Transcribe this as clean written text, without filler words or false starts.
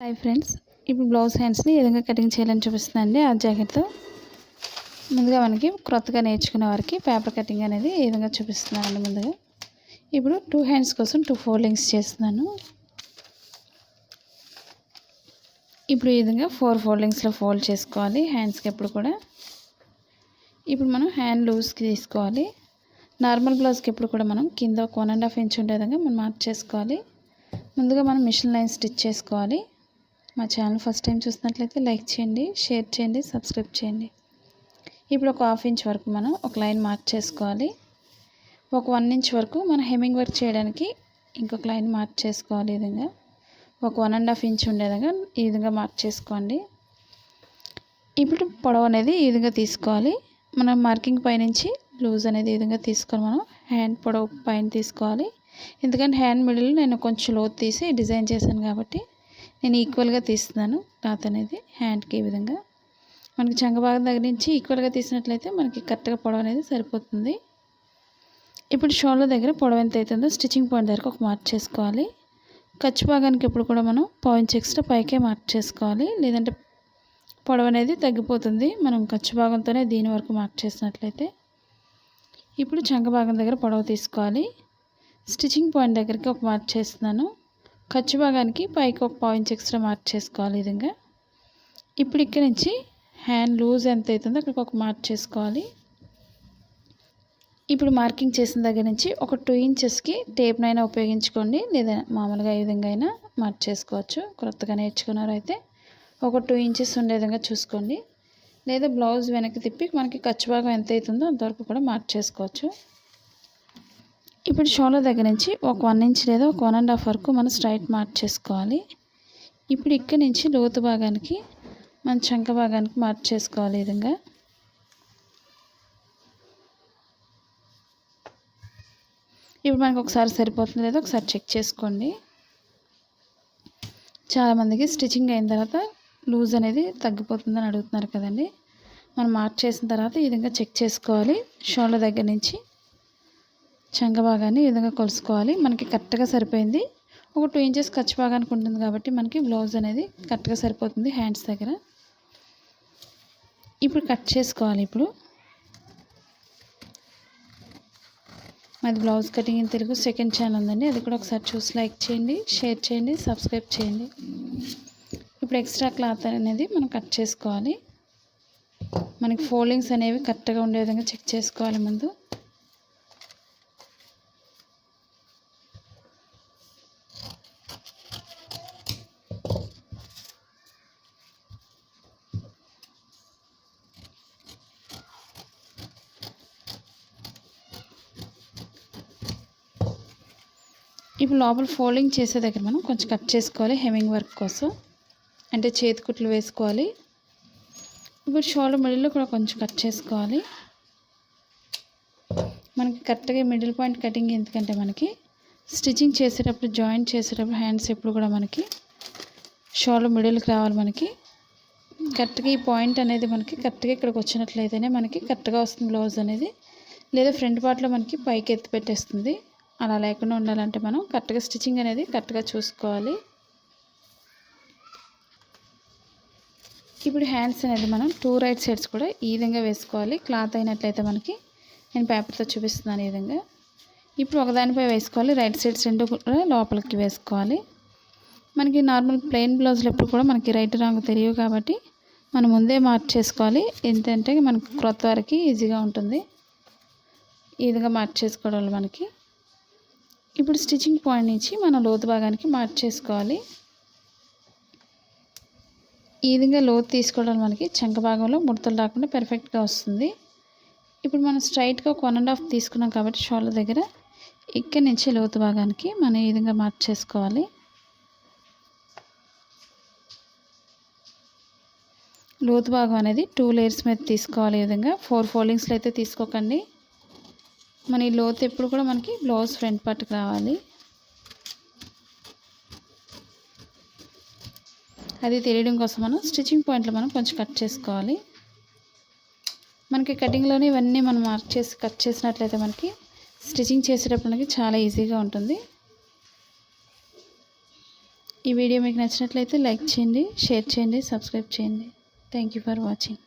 Hi friends, ఇప్పుడు blouse హ్యాండ్స్ని ఏ విధంగా cutting చేయాలని చూపిస్తుందండి. ఆ జాకెట్తో ముందుగా మనకి క్రొత్తగా నేర్చుకునే వారికి పేపర్ కటింగ్ అనేది ఏ విధంగా చూపిస్తున్నానండి. ముందుగా ఇప్పుడు 2 హ్యాండ్స్ కోసం 2 ఫోల్డింగ్స్ చేస్తున్నాను. ఇప్పుడు ఈ విధంగా 4 ఫోల్డింగ్స్లో ఫోల్డ్ చేసుకోవాలి హ్యాండ్స్కి ఎప్పుడు కూడా. ఇప్పుడు మనం హ్యాండ్ లూజ్కి తీసుకోవాలి. నార్మల్ బ్లౌజ్కి ఎప్పుడు కూడా మనం కింద 1.5 ఇంచ్ ఉండే విధంగా మనం మార్క్ చేసుకోవాలి. ముందుగా మనం మిషన్ లైన్ స్టిచ్ చేసుకోవాలి. మా ఛానల్ ఫస్ట్ టైం చూసినట్లయితే లైక్ చేయండి, షేర్ చేయండి, సబ్స్క్రైబ్ చేయండి. ఇప్పుడు ఒక 1/2 ఇంచ్ వరకు మనం ఒక లైన్ మార్క్ చేసుకోవాలి. ఒక 1 ఇంచ్ వరకు మనం హెమ్మింగ్ వర్క్ చేయడానికి ఇంకొక లైన్ మార్క్ చేసుకోవాలి. ఈ విధంగా ఒక 1.5 ఇంచ్ ఉండేదిగా ఈ విధంగా మార్క్ చేసుకోండి. ఇప్పుడు పొడవు అనేది ఈ విధంగా తీసుకోవాలి. మనం మార్కింగ్ పైనుంచి లూజ్ అనేది ఈ విధంగా తీసుకొని మనం హ్యాండ్ పొడవు పైన తీసుకోవాలి. ఎందుకంటే హ్యాండ్ మిడిల్ నేను కొంచెం లోతు తీసి డిజైన్ చేశాను కాబట్టి నేను ఈక్వల్గా తీస్తున్నాను. క్లాత్ అనేది హ్యాండ్కి ఈ విధంగా మనకి చంక భాగం దగ్గర నుంచి ఈక్వల్గా తీసినట్లయితే మనకి కరెక్ట్గా పొడవు అనేది సరిపోతుంది. ఇప్పుడు షోల్డర్ దగ్గర పొడవు ఎంత అవుతుందో స్టిచ్చింగ్ పాయింట్ దగ్గర ఒక మార్క్ చేసుకోవాలి. ఖర్చు భాగానికి ఎప్పుడు కూడా మనం 1/2 ఇంచ్ ఎక్స్ట్రా పైకే మార్క్ చేసుకోవాలి, లేదంటే పొడవు అనేది తగ్గిపోతుంది మనం ఖర్చు భాగంతోనే దీని వరకు మార్క్ చేసినట్లయితే. ఇప్పుడు చంక భాగం దగ్గర పొడవు తీసుకోవాలి. స్టిచ్చింగ్ పాయింట్ దగ్గరికి ఒక మార్క్ చేస్తున్నాను. ఖర్చు భాగానికి పైకి ఒక 1/2 ఇంచ్ ఎక్స్ట్రా మార్క్ చేసుకోవాలి ఈ విధంగా. ఇప్పుడు ఇక్కడ నుంచి హ్యాండ్ లూజ్ ఎంత అవుతుందో అక్కడికి ఒక మార్క్ చేసుకోవాలి. ఇప్పుడు మార్కింగ్ చేసిన దగ్గర నుంచి ఒక 2 ఇంచెస్కి టేప్నైనా ఉపయోగించుకోండి, లేదా మామూలుగా ఈ విధంగా అయినా మార్క్ చేసుకోవచ్చు. కొత్తగా నేర్చుకున్నారు అయితే ఒక 2 ఇంచెస్ ఉండే విధంగా చూసుకోండి, లేదా బ్లౌజ్ వెనక్కి తిప్పి మనకి ఖర్చు భాగం ఎంత అవుతుందో అంతవరకు కూడా మార్క్ చేసుకోవచ్చు. ఇప్పుడు షోల్డర్ దగ్గర నుంచి ఒక 1 ఇంచ్ లేదా ఒక 1.5 వరకు మనం స్ట్రైట్ మార్క్ చేసుకోవాలి. ఇప్పుడు ఇక్కడ నుంచి లోతు భాగానికి మన చంక భాగానికి మార్క్ చేసుకోవాలి ఈ విధంగా. ఇప్పుడు మనకు ఒకసారి సరిపోతుంది లేదా ఒకసారి చెక్ చేసుకోండి. చాలామందికి స్టిచ్చింగ్ అయిన తర్వాత లూజ్ అనేది తగ్గిపోతుందని అడుగుతున్నారు కదండి. మనం మార్క్ చేసిన తర్వాత ఈ విధంగా చెక్ చేసుకోవాలి. షోల్డర్ దగ్గర నుంచి చంక భాగాన్ని ఈ విధంగా కొలుసుకోవాలి. మనకి కరెక్ట్గా సరిపోయింది. ఒక 2 ఇంచెస్ ఖర్చు భాగానికి ఉంటుంది కాబట్టి మనకి బ్లౌజ్ అనేది కరెక్ట్గా సరిపోతుంది హ్యాండ్స్ దగ్గర. ఇప్పుడు కట్ చేసుకోవాలి. ఇప్పుడు మాది blouse cutting in Telugu second channel ఉందండి, అది కూడా ఒకసారి చూసి లైక్ చేయండి, షేర్ చేయండి, సబ్స్క్రైబ్ చేయండి. ఇప్పుడు ఎక్స్ట్రా క్లాత్ అనేది మనం కట్ చేసుకోవాలి. మనకి ఫోల్డింగ్స్ అనేవి కరెక్ట్గా ఉండే విధంగా చెక్ చేసుకోవాలి ముందు. ఇప్పుడు లోపల ఫోల్డింగ్ చేసే దగ్గర మనం కొంచెం కట్ చేసుకోవాలి హెమ్మింగ్ వర్క్ కోసం, అంటే చేతి కుట్లు వేసుకోవాలి. ఇప్పుడు షోల్డర్ మిడిల్లో కూడా కొంచెం కట్ చేసుకోవాలి. మనకి కరెక్ట్గా మిడిల్ పాయింట్ కటింగ్ ఎందుకంటే మనకి స్టిచ్చింగ్ చేసేటప్పుడు జాయింట్ చేసేటప్పుడు హ్యాండ్స్ ఎప్పుడు కూడా మనకి షోల్డర్ మిడిల్కి రావాలి. మనకి కరెక్ట్గా ఈ పాయింట్ అనేది మనకి కరెక్ట్గా ఇక్కడికి వచ్చినట్లయితేనే మనకి కరెక్ట్గా వస్తుంది బ్లౌజ్ అనేది, లేదా ఫ్రంట్ పార్ట్లో మనకి పైకి ఎత్తి పెట్టేస్తుంది. అలా లేకుండా ఉండాలంటే మనం కరెక్ట్గా స్టిచ్చింగ్ అనేది కరెక్ట్గా చూసుకోవాలి. ఇప్పుడు హ్యాండ్స్ అనేది మనం 2 రైట్ సైడ్స్ కూడా ఈ విధంగా వేసుకోవాలి. క్లాత్ అయినట్లయితే మనకి నేను పేపర్తో చూపిస్తున్నాను ఈ విధంగా. ఇప్పుడు ఒకదానిపై వేసుకోవాలి, రైట్ సైడ్స్ 2 కూడా లోపలికి వేసుకోవాలి. మనకి నార్మల్ ప్లెయిన్ బ్లౌజ్లు ఎప్పుడు కూడా మనకి రైట్ రాంగ్ తెలియవు కాబట్టి మనం ముందే మార్క్ చేసుకోవాలి. ఏంటంటే మనకు క్రొత్త వారికి ఈజీగా ఉంటుంది. ఈ విధంగా మార్క్ చేసుకోవడం వల్ల మనకి ఇప్పుడు స్టిచ్చింగ్ పాయింట్ నుంచి మనం లోతు భాగానికి మార్క్ చేసుకోవాలి. ఈ విధంగా లోతు తీసుకోవడం మనకి చంక భాగంలో ముడతలు రాకుండా పర్ఫెక్ట్గా వస్తుంది. ఇప్పుడు మనం స్ట్రైట్గా ఒక 1.5 తీసుకున్నాం కాబట్టి షోల్డర్ దగ్గర ఇక్కడి నుంచి లోతు భాగానికి మనం ఈ విధంగా మార్క్ చేసుకోవాలి. లోతు భాగం అనేది 2 లేయర్స్ మీద తీసుకోవాలి. ఈ విధంగా 4 ఫోల్డింగ్స్లో అయితే తీసుకోకండి. మన ఈ లోతు ఎప్పుడు కూడా మనకి బ్లౌజ్ ఫ్రంట్ పార్ట్కి రావాలి. అది తెలియడం కోసం మనం స్టిచ్చింగ్ పాయింట్లో మనం కొంచెం కట్ చేసుకోవాలి. మనకి కటింగ్లోనే ఇవన్నీ మనం మార్క్ చేసి కట్ చేసినట్లయితే మనకి స్టిచ్చింగ్ చేసేటప్పుడు మనకి చాలా ఈజీగా ఉంటుంది. ఈ వీడియో మీకు నచ్చినట్లయితే లైక్ చేయండి, షేర్ చేయండి, సబ్స్క్రైబ్ చేయండి. Thank you for watching.